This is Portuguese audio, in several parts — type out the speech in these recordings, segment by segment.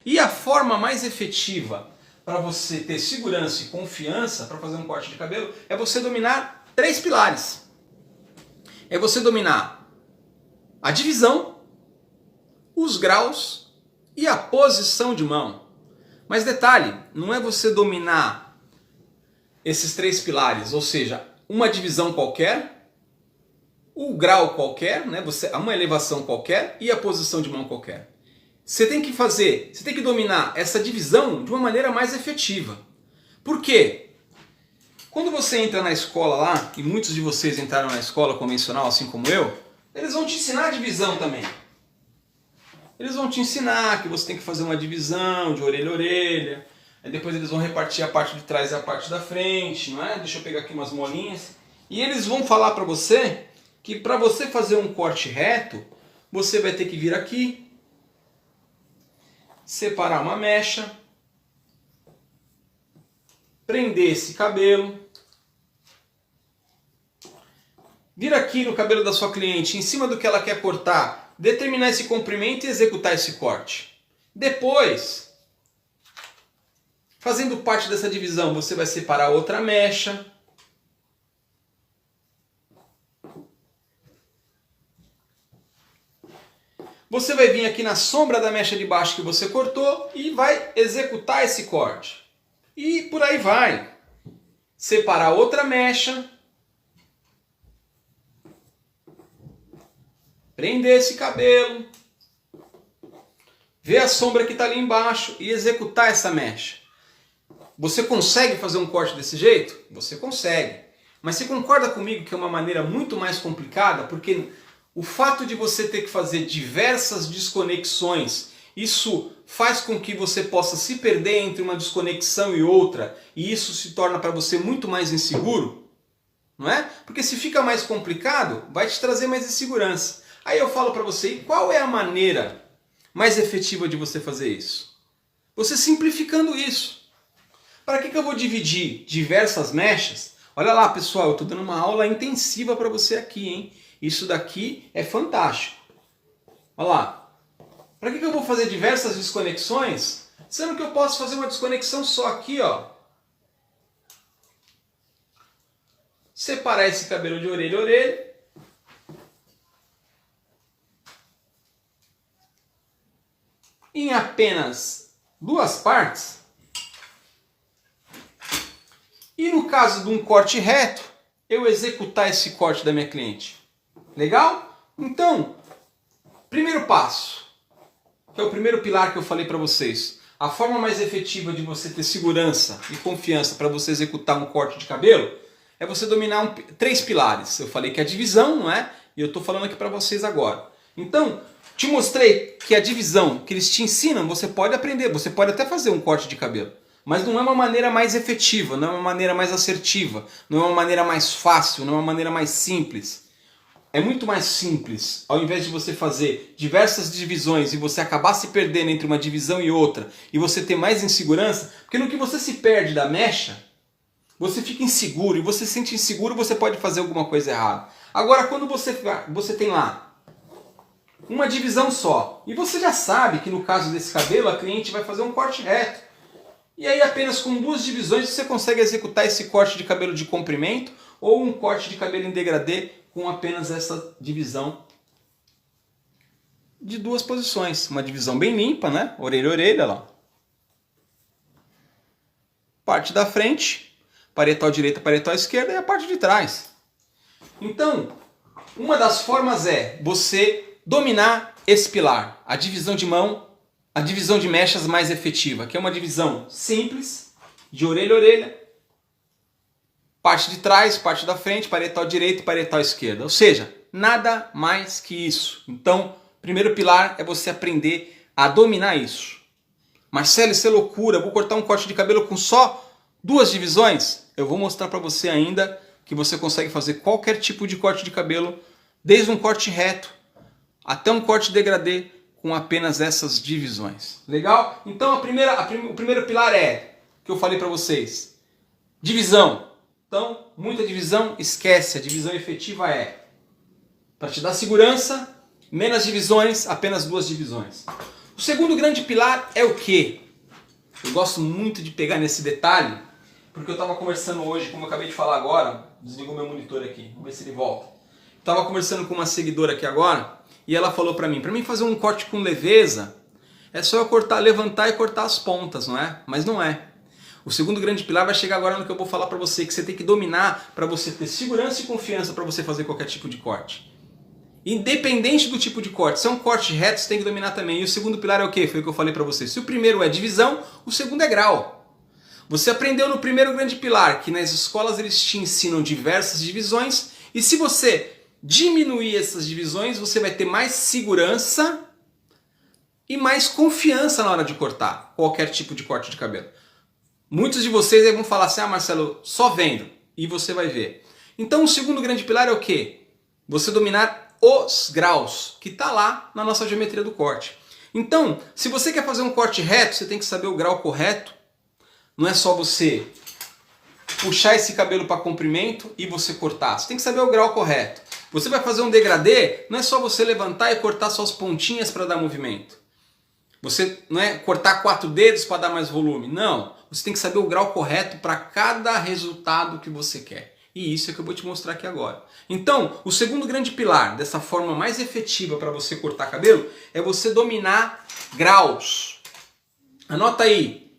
E a forma mais efetiva para você ter segurança e confiança para fazer um corte de cabelo é você dominar 3 pilares. É você dominar a divisão, os graus e a posição de mão. Mas detalhe, não é você dominar esses 3 pilares, ou seja, uma divisão qualquer, o grau qualquer, né? Uma elevação qualquer e a posição de mão qualquer. Você tem que dominar essa divisão de uma maneira mais efetiva. Por quê? Quando você entra na escola lá, e muitos de vocês entraram na escola convencional, assim como eu, eles vão te ensinar a divisão também. Eles vão te ensinar que você tem que fazer uma divisão de orelha a orelha, aí depois eles vão repartir a parte de trás e a parte da frente, não é? Deixa eu pegar aqui umas molinhas. E eles vão falar para você que para você fazer um corte reto, você vai ter que vir aqui, separar uma mecha, prender esse cabelo, vir aqui no cabelo da sua cliente, em cima do que ela quer cortar, determinar esse comprimento e executar esse corte. Depois, fazendo parte dessa divisão, você vai separar outra mecha, você vai vir aqui na sombra da mecha de baixo que você cortou e vai executar esse corte. E por aí vai. Separar outra mecha. Prender esse cabelo. Ver a sombra que está ali embaixo e executar essa mecha. Você consegue fazer um corte desse jeito? Você consegue. Mas você concorda comigo que é uma maneira muito mais complicada? Porque o fato de você ter que fazer diversas desconexões, isso faz com que você possa se perder entre uma desconexão e outra, e isso se torna para você muito mais inseguro, não é? Porque se fica mais complicado, vai te trazer mais insegurança. Aí eu falo para você, e qual é a maneira mais efetiva de você fazer isso? Você simplificando isso. Para que eu vou dividir diversas mechas? Olha lá, pessoal, eu estou dando uma aula intensiva para você aqui, hein? Isso daqui é fantástico. Olha lá. Para que eu vou fazer diversas desconexões? Sendo que eu posso fazer uma desconexão só aqui, ó. Separar esse cabelo de orelha a orelha. Em apenas 2 partes. E no caso de um corte reto, eu executar esse corte da minha cliente. Legal? Então, primeiro passo, que é o primeiro pilar que eu falei para vocês. A forma mais efetiva de você ter segurança e confiança para você executar um corte de cabelo é você dominar 3 pilares. Eu falei que é a divisão, não é? E eu estou falando aqui para vocês agora. Então, te mostrei que a divisão que eles te ensinam, você pode aprender, você pode até fazer um corte de cabelo. Mas não é uma maneira mais efetiva, não é uma maneira mais assertiva, não é uma maneira mais fácil, não é uma maneira mais simples. É muito mais simples, ao invés de você fazer diversas divisões e você acabar se perdendo entre uma divisão e outra, e você ter mais insegurança, porque no que você se perde da mecha, você fica inseguro, e você se sente inseguro, você pode fazer alguma coisa errada. Agora, quando você tem lá uma divisão só, e você já sabe que no caso desse cabelo, a cliente vai fazer um corte reto, e aí apenas com 2 divisões você consegue executar esse corte de cabelo de comprimento ou um corte de cabelo em degradê com apenas essa divisão de 2 posições. Uma divisão bem limpa, né? Orelha a orelha, lá. Parte da frente, paretal direita, paretal esquerda e a parte de trás. Então, uma das formas é você dominar esse pilar, a divisão de mão, a divisão de mechas mais efetiva, que é uma divisão simples, de orelha a orelha, parte de trás, parte da frente, paretal direita e paretal esquerda. Ou seja, nada mais que isso. Então, primeiro pilar é você aprender a dominar isso. Marcelo, isso é loucura, vou cortar um corte de cabelo com só 2 divisões? Eu vou mostrar para você ainda que você consegue fazer qualquer tipo de corte de cabelo, desde um corte reto até um corte degradê, com apenas essas divisões. Legal? Então o primeiro pilar é, que eu falei para vocês, divisão. Então, muita divisão, esquece, a divisão efetiva é, para te dar segurança, menos divisões, apenas 2 divisões. O segundo grande pilar é o quê? Eu gosto muito de pegar nesse detalhe, porque eu estava conversando hoje, como eu acabei de falar agora, desligou meu monitor aqui, vamos ver se ele volta. Estava conversando com uma seguidora aqui agora, e ela falou para mim fazer um corte com leveza, é só eu cortar, levantar e cortar as pontas, não é? Mas não é. O segundo grande pilar vai chegar agora no que eu vou falar para você, que você tem que dominar para você ter segurança e confiança para você fazer qualquer tipo de corte. Independente do tipo de corte, se é um corte reto, você tem que dominar também. E o segundo pilar é o quê? Foi o que eu falei para você. Se o primeiro é divisão, o segundo é grau. Você aprendeu no primeiro grande pilar que nas escolas eles te ensinam diversas divisões, e se você diminuir essas divisões, você vai ter mais segurança e mais confiança na hora de cortar qualquer tipo de corte de cabelo. Muitos de vocês aí vão falar assim, ah Marcelo, só vendo, e você vai ver. Então o segundo grande pilar é o quê? Você dominar os graus, que está lá na nossa geometria do corte. Então, se você quer fazer um corte reto, você tem que saber o grau correto. Não é só você puxar esse cabelo para comprimento e você cortar. Você tem que saber o grau correto. Você vai fazer um degradê, não é só você levantar e cortar só as pontinhas para dar movimento. Você não é cortar 4 dedos para dar mais volume. Não. Você tem que saber o grau correto para cada resultado que você quer. E isso é que eu vou te mostrar aqui agora. Então, o segundo grande pilar dessa forma mais efetiva para você cortar cabelo é você dominar graus. Anota aí.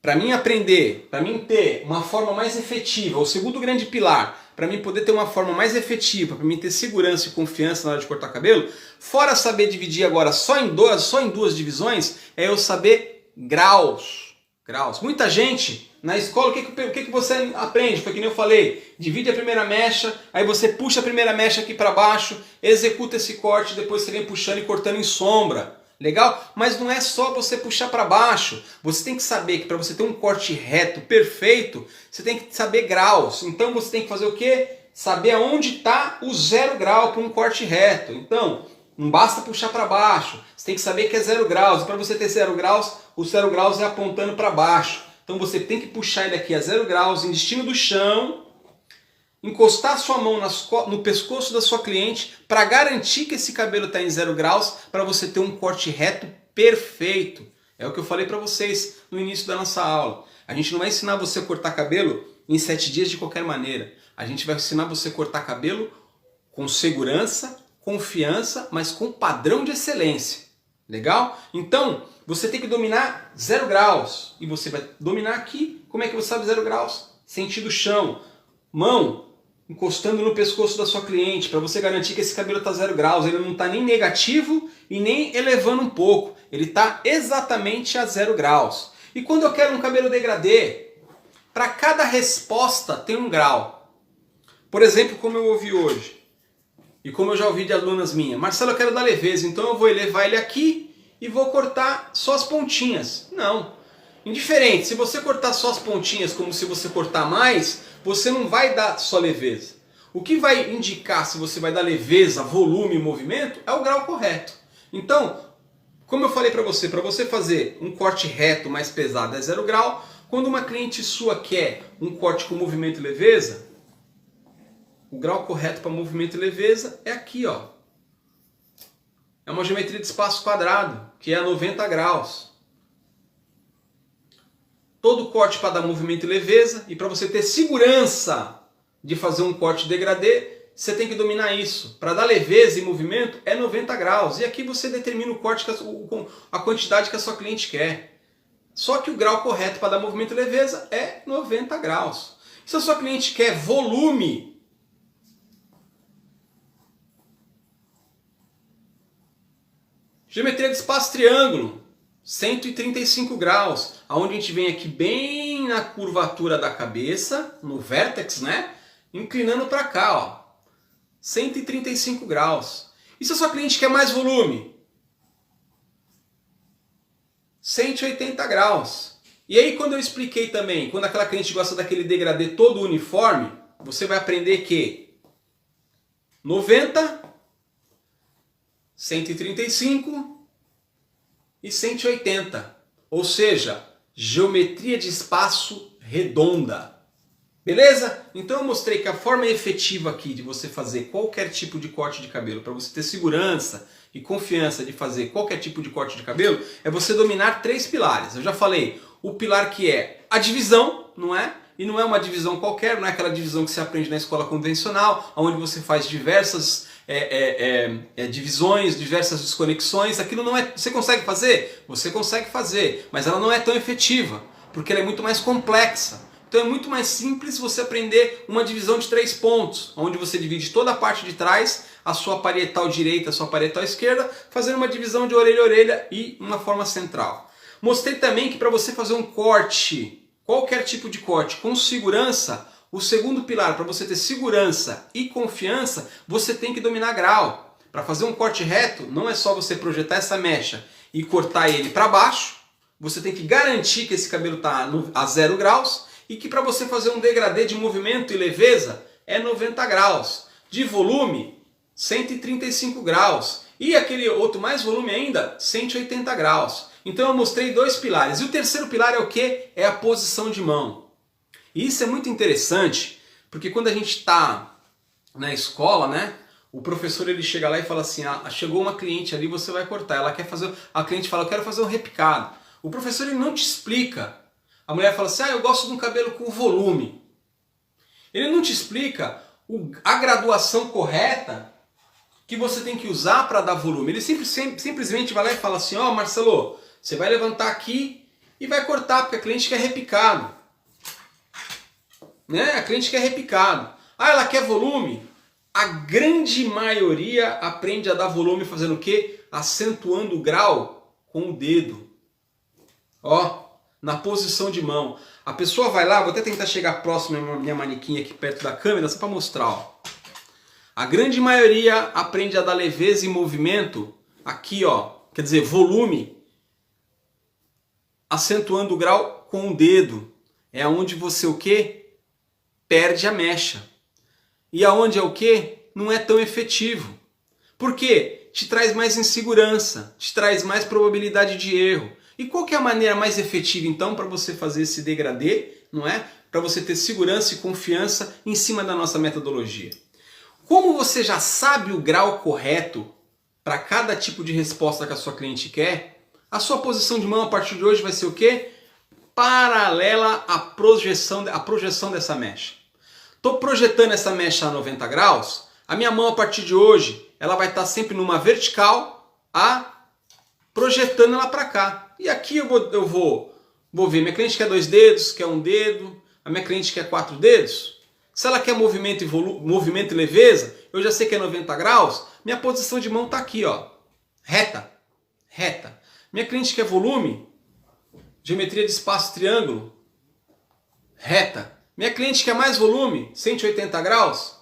Para mim aprender, para mim ter uma forma mais efetiva, o segundo grande pilar, para mim poder ter uma forma mais efetiva, para mim ter segurança e confiança na hora de cortar cabelo, fora saber dividir agora só em duas divisões, é eu saber graus. Muita gente na escola, o que você aprende? Foi que nem eu falei, divide a primeira mecha, aí você puxa a primeira mecha aqui para baixo, executa esse corte, depois você vem puxando e cortando em sombra. Legal? Mas não é só você puxar para baixo. Você tem que saber que para você ter um corte reto, perfeito, você tem que saber graus. Então você tem que fazer o quê? Saber aonde está o 0 grau para um corte reto. Então, não basta puxar para baixo. Você tem que saber que é 0 graus. E para você ter 0 graus, o 0 graus é apontando para baixo. Então você tem que puxar ele aqui a 0 graus, em destino do chão, encostar a sua mão no pescoço da sua cliente para garantir que esse cabelo está em 0 graus para você ter um corte reto perfeito. É o que eu falei para vocês no início da nossa aula. A gente não vai ensinar você a cortar cabelo em 7 dias de qualquer maneira. A gente vai ensinar você a cortar cabelo com segurança, confiança, mas com padrão de excelência. Legal? Então, você tem que dominar 0 graus. E você vai dominar aqui. Como é que você sabe 0 graus? Sentido o chão. Mão encostando no pescoço da sua cliente, para você garantir que esse cabelo está 0 graus. Ele não está nem negativo e nem elevando um pouco. Ele está exatamente a 0 graus. E quando eu quero um cabelo degradê, para cada resposta tem um grau. Por exemplo, como eu ouvi hoje, e como eu já ouvi de alunas minhas. Marcelo, eu quero dar leveza, então eu vou elevar ele aqui e vou cortar só as pontinhas. Não. Indiferente, se você cortar só as pontinhas como se você cortar mais, você não vai dar só leveza. O que vai indicar se você vai dar leveza, volume e movimento é o grau correto. Então, como eu falei para você fazer um corte reto mais pesado é 0 grau. Quando uma cliente sua quer um corte com movimento e leveza, o grau correto para movimento e leveza é aqui, ó. É uma geometria de espaço quadrado, que é a 90 graus. Todo corte para dar movimento e leveza, e para você ter segurança de fazer um corte degradê, você tem que dominar isso. Para dar leveza e movimento é 90 graus. E aqui você determina o corte, a quantidade que a sua cliente quer. Só que o grau correto para dar movimento e leveza é 90 graus. Se a sua cliente quer volume, geometria de espaço triângulo, 135 graus, aonde a gente vem aqui bem na curvatura da cabeça, no vértex, né? Inclinando para cá, ó. 135 graus. E se a sua cliente quer mais volume? 180 graus. E aí quando eu expliquei também, quando aquela cliente gosta daquele degradê todo uniforme, você vai aprender que 90, 135 e 180. Ou seja, geometria de espaço redonda. Beleza? Então eu mostrei que a forma efetiva aqui de você fazer qualquer tipo de corte de cabelo para você ter segurança e confiança de fazer qualquer tipo de corte de cabelo é você dominar 3 pilares. Eu já falei, o pilar que é a divisão, não é? E não é uma divisão qualquer, não é aquela divisão que se aprende na escola convencional, onde você faz diversas divisões, diversas desconexões. Aquilo não é... Você consegue fazer? Você consegue fazer, mas ela não é tão efetiva, porque ela é muito mais complexa. Então é muito mais simples você aprender uma divisão de 3 pontos, onde você divide toda a parte de trás, a sua parietal direita, a sua parietal esquerda, fazendo uma divisão de orelha a orelha e uma forma central. Mostrei também que para você fazer um corte, qualquer tipo de corte, com segurança, o segundo pilar, para você ter segurança e confiança, você tem que dominar grau. Para fazer um corte reto, não é só você projetar essa mecha e cortar ele para baixo, você tem que garantir que esse cabelo está a 0 graus e que para você fazer um degradê de movimento e leveza é 90 graus. De volume, 135 graus. E aquele outro mais volume ainda, 180 graus. Então eu mostrei 2 pilares. E o terceiro pilar é o quê? É a posição de mão. E isso é muito interessante, porque quando a gente está na escola, né, o professor ele chega lá e fala assim, chegou uma cliente ali, você vai cortar. Ela quer fazer, a cliente fala, eu quero fazer um repicado. O professor ele não te explica. A mulher fala assim, eu gosto de um cabelo com volume. Ele não te explica a graduação correta que você tem que usar para dar volume. Ele simplesmente vai lá e fala assim, Marcelo, você vai levantar aqui e vai cortar, porque a cliente quer repicado. Né? A cliente quer repicado. Ela quer volume? A grande maioria aprende a dar volume fazendo o quê? Acentuando o grau com o dedo. Na posição de mão. A pessoa vai lá, vou até tentar chegar próximo à minha manequim aqui perto da câmera, só para mostrar. A grande maioria aprende a dar leveza e movimento aqui, quer dizer, volume, acentuando o grau com o dedo. É onde você o quê? Perde a mecha. E aonde é o quê? Não é tão efetivo. Por quê? Te traz mais insegurança, te traz mais probabilidade de erro. E qual que é a maneira mais efetiva então para você fazer esse degradê, não é? Para você ter segurança e confiança em cima da nossa metodologia. Como você já sabe o grau correto para cada tipo de resposta que a sua cliente quer, a sua posição de mão a partir de hoje vai ser o quê? Paralela à projeção dessa mecha. Estou projetando essa mecha a 90 graus, a minha mão a partir de hoje ela vai estar sempre numa vertical, projetando ela para cá. E aqui eu vou ver, minha cliente quer 2 dedos, quer 1 dedo, a minha cliente quer 4 dedos. Se ela quer movimento e leveza, eu já sei que é 90 graus, minha posição de mão está aqui, reta. Minha cliente quer volume, geometria de espaço triângulo, reta. Minha cliente quer mais volume, 180 graus,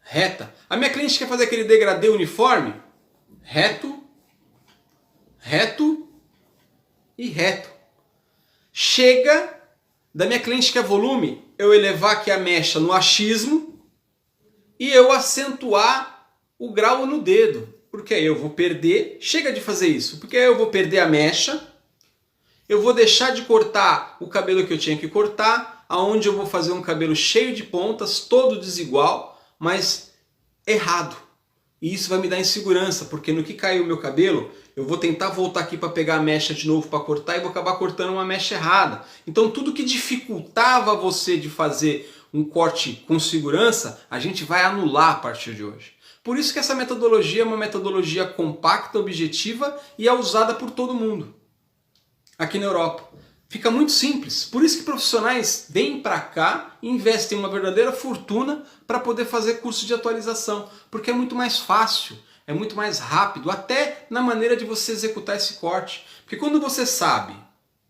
reta. A minha cliente quer fazer aquele degradê uniforme, reto e reto. Chega da minha cliente que quer volume, eu elevar aqui a mecha no achismo e eu acentuar o grau no dedo. Porque aí eu vou perder, chega de fazer isso, porque aí eu vou perder a mecha, eu vou deixar de cortar o cabelo que eu tinha que cortar, aonde eu vou fazer um cabelo cheio de pontas, todo desigual, mas errado. E isso vai me dar insegurança, porque no que caiu o meu cabelo, eu vou tentar voltar aqui para pegar a mecha de novo para cortar e vou acabar cortando uma mecha errada. Então tudo que dificultava você de fazer um corte com segurança, a gente vai anular a partir de hoje. Por isso que essa metodologia é uma metodologia compacta, objetiva e é usada por todo mundo aqui na Europa. Fica muito simples. Por isso que profissionais vêm para cá e investem uma verdadeira fortuna para poder fazer curso de atualização. Porque é muito mais fácil, é muito mais rápido, até na maneira de você executar esse corte. Porque quando você sabe,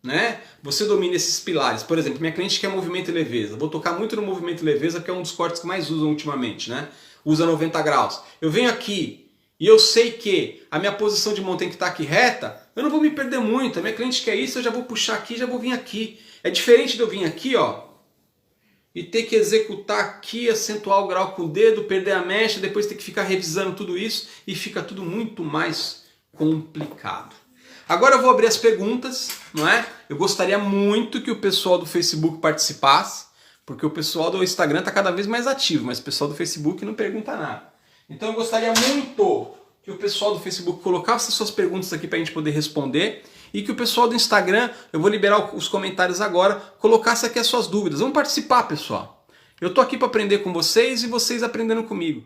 né, você domina esses pilares. Por exemplo, minha cliente quer movimento e leveza. Vou tocar muito no movimento e leveza, porque é um dos cortes que mais usam ultimamente, né? Usa 90 graus. Eu venho aqui e eu sei que a minha posição de mão tem que estar aqui reta, eu não vou me perder muito. A minha cliente quer isso, eu já vou puxar aqui, já vou vir aqui. É diferente de eu vir aqui, e ter que executar aqui, acentuar o grau com o dedo, perder a mecha, depois ter que ficar revisando tudo isso e fica tudo muito mais complicado. Agora eu vou abrir as perguntas, não é? Eu gostaria muito que o pessoal do Facebook participasse, porque o pessoal do Instagram está cada vez mais ativo, mas o pessoal do Facebook não pergunta nada. Então eu gostaria muito que o pessoal do Facebook colocasse suas perguntas aqui para a gente poder responder e que o pessoal do Instagram, eu vou liberar os comentários agora, colocasse aqui as suas dúvidas. Vamos participar, pessoal. Eu tô aqui para aprender com vocês e vocês aprendendo comigo.